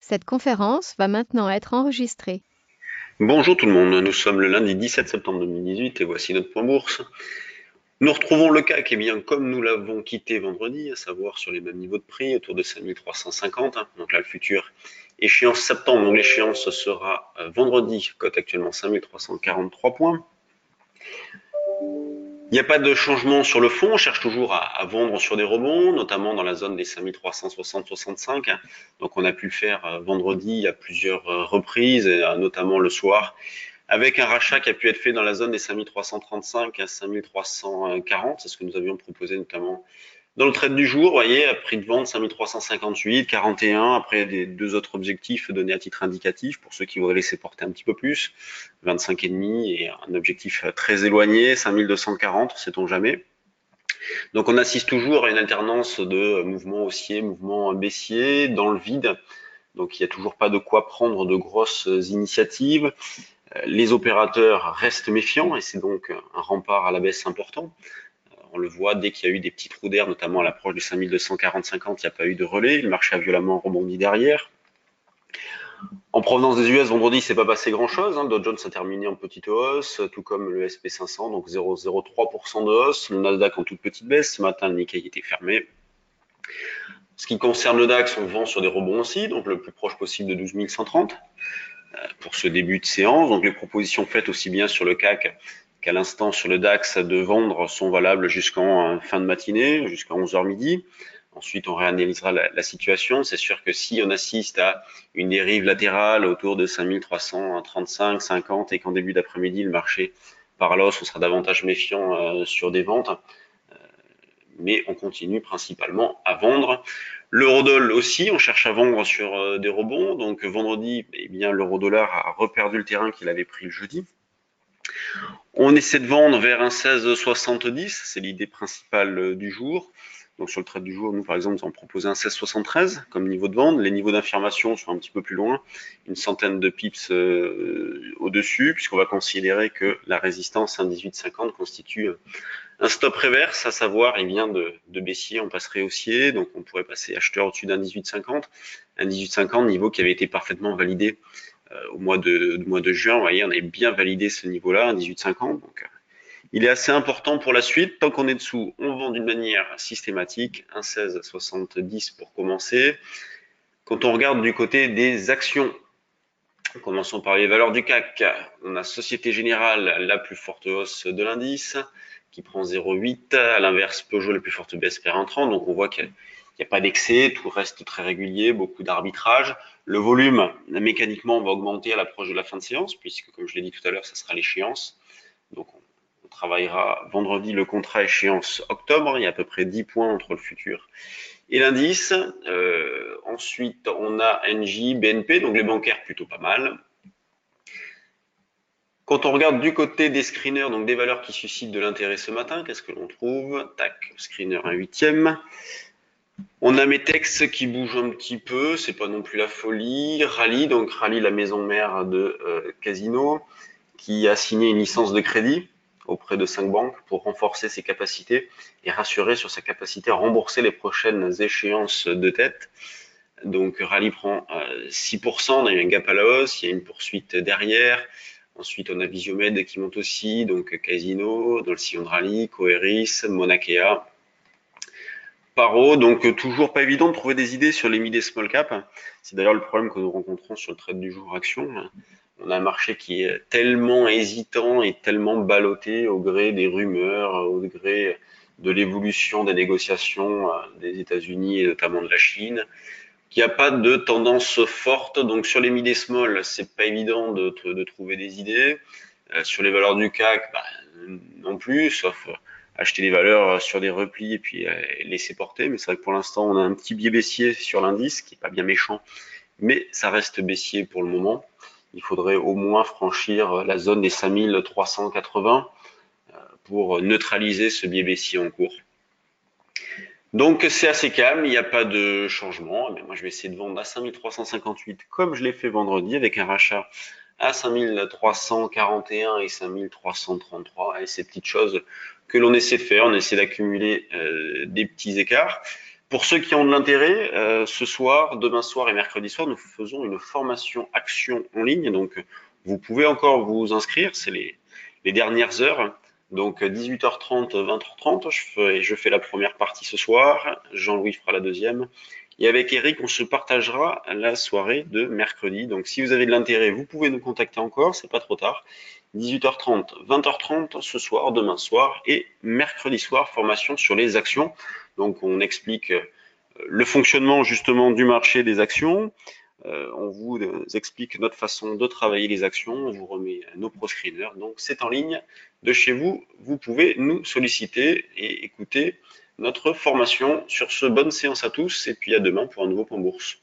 Cette conférence va maintenant être enregistrée. Bonjour tout le monde, nous sommes le lundi 17 septembre 2018 et voici notre point bourse. Nous retrouvons le CAC bien comme nous l'avons quitté vendredi, à savoir sur les mêmes niveaux de prix, autour de 5350. Donc là le futur échéance septembre, donc l'échéance sera vendredi, cote actuellement 5343 points. Il n'y a pas de changement sur le fond, on cherche toujours à vendre sur des rebonds, notamment dans la zone des 5360-65. Donc on a pu le faire vendredi à plusieurs reprises, notamment le soir, avec un rachat qui a pu être fait dans la zone des 5335 à 5340, c'est ce que nous avions proposé notamment dans le trade du jour, vous voyez, à prix de vente 5358, 41, après des deux autres objectifs donnés à titre indicatif pour ceux qui voudraient laisser porter un petit peu plus, 25,5 et un objectif très éloigné, 5240, sait-on jamais. Donc on assiste toujours à une alternance de mouvements haussiers, mouvements baissiers dans le vide. Donc il n'y a toujours pas de quoi prendre de grosses initiatives. Les opérateurs restent méfiants et c'est donc un rempart à la baisse important. On le voit dès qu'il y a eu des petits trous d'air, notamment à l'approche du 5240-50, il n'y a pas eu de relais. Le marché a violemment rebondi derrière. En provenance des US, vendredi, c'est pas passé grand-chose. Dow Jones a terminé en petite hausse, tout comme le SP500, donc 0,03% de hausse. Le Nasdaq en toute petite baisse. Ce matin, le Nikkei était fermé. Ce qui concerne le DAX, on vend sur des rebonds aussi, donc le plus proche possible de 12 130 pour ce début de séance. Donc les propositions faites aussi bien sur le CAC qu'à l'instant sur le DAX de vendre sont valables jusqu'en fin de matinée, jusqu'à 11h midi. Ensuite, on réanalysera la situation. C'est sûr que si on assiste à une dérive latérale autour de 5335, 50 et qu'en début d'après-midi, le marché par l'os, on sera davantage méfiant sur des ventes. Mais on continue principalement à vendre. L'eurodoll aussi, on cherche à vendre sur des rebonds. Donc vendredi, eh bien l'euro-dollar a reperdu le terrain qu'il avait pris le jeudi. On essaie de vendre vers un 16,70, c'est l'idée principale du jour. Donc sur le trade du jour, nous par exemple, nous avons proposé un 16,73 comme niveau de vente. Les niveaux d'information sont un petit peu plus loin, une centaine de pips au-dessus, puisqu'on va considérer que la résistance à 18,50 constitue un stop reverse, à savoir, il vient de baissier, on passerait haussier, donc on pourrait passer acheteur au-dessus d'un 18,50. Un 18,50, niveau qui avait été parfaitement validé au mois de juin. Vous voyez, on avait bien validé ce niveau-là, un 18,50. Donc, il est assez important pour la suite. Tant qu'on est dessous, on vend d'une manière systématique, un 16,70 pour commencer. Quand on regarde du côté des actions, commençons par les valeurs du CAC. On a Société Générale, la plus forte hausse de l'indice, qui prend 0,8. À l'inverse, Peugeot, la plus forte baisse vers 1,30. Donc on voit qu'il n'y a pas d'excès, tout reste très régulier, beaucoup d'arbitrage. Le volume, mécaniquement, va augmenter à l'approche de la fin de séance, puisque, comme je l'ai dit tout à l'heure, ça sera l'échéance. Donc on travaillera vendredi le contrat échéance octobre. Il y a à peu près 10 points entre le futur et l'indice. Ensuite, on a NJ, BNP, donc les bancaires plutôt pas mal. Quand on regarde du côté des screeners, donc des valeurs qui suscitent de l'intérêt ce matin, qu'est-ce que l'on trouve? Tac, screener un huitième. On a Metex qui bouge un petit peu, c'est pas non plus la folie. Rallye, donc Rallye, la maison mère de Casino, qui a signé une licence de crédit auprès de 5 banques pour renforcer ses capacités et rassurer sur sa capacité à rembourser les prochaines échéances de tête. Donc Rallye prend 6%, on a eu un gap à la hausse, il y a une poursuite derrière. Ensuite, on a Visiomed qui monte aussi, donc Casino, dans le sillon de Rallye, Coeris, Monakea, Paro. Donc toujours pas évident de trouver des idées sur les mid et small cap. C'est d'ailleurs le problème que nous rencontrons sur le trade du jour action. On a un marché qui est tellement hésitant et tellement ballotté au gré des rumeurs, au gré de l'évolution des négociations des États-Unis et notamment de la Chine, qu'il n'y a pas de tendance forte. Donc sur les mid et small, c'est pas évident de trouver des idées. Sur les valeurs du CAC, non plus, sauf acheter des valeurs sur des replis et puis laisser porter. Mais c'est vrai que pour l'instant, on a un petit biais baissier sur l'indice, qui est pas bien méchant, mais ça reste baissier pour le moment. Il faudrait au moins franchir la zone des 5380 pour neutraliser ce biais baissier en cours. Donc c'est assez calme, il n'y a pas de changement. Mais moi je vais essayer de vendre à 5358 comme je l'ai fait vendredi avec un rachat à 5341 et 5333 et ces petites choses que l'on essaie de faire, on essaie d'accumuler des petits écarts. Pour ceux qui ont de l'intérêt, ce soir, demain soir et mercredi soir, nous faisons une formation action en ligne. Donc, vous pouvez encore vous inscrire, c'est les dernières heures. Donc, 18h30, 20h30, je fais la première partie ce soir. Jean-Louis fera la deuxième. Et avec Eric, on se partagera la soirée de mercredi. Donc, si vous avez de l'intérêt, vous pouvez nous contacter encore, c'est pas trop tard. 18h30, 20h30 ce soir, demain soir et mercredi soir, formation sur les actions. Donc, on explique le fonctionnement justement du marché des actions. On vous explique notre façon de travailler les actions. On vous remet nos pro-screeners. Donc, c'est en ligne de chez vous. Vous pouvez nous solliciter et écouter notre formation. Sur ce, bonne séance à tous et puis à demain pour un nouveau point bourse.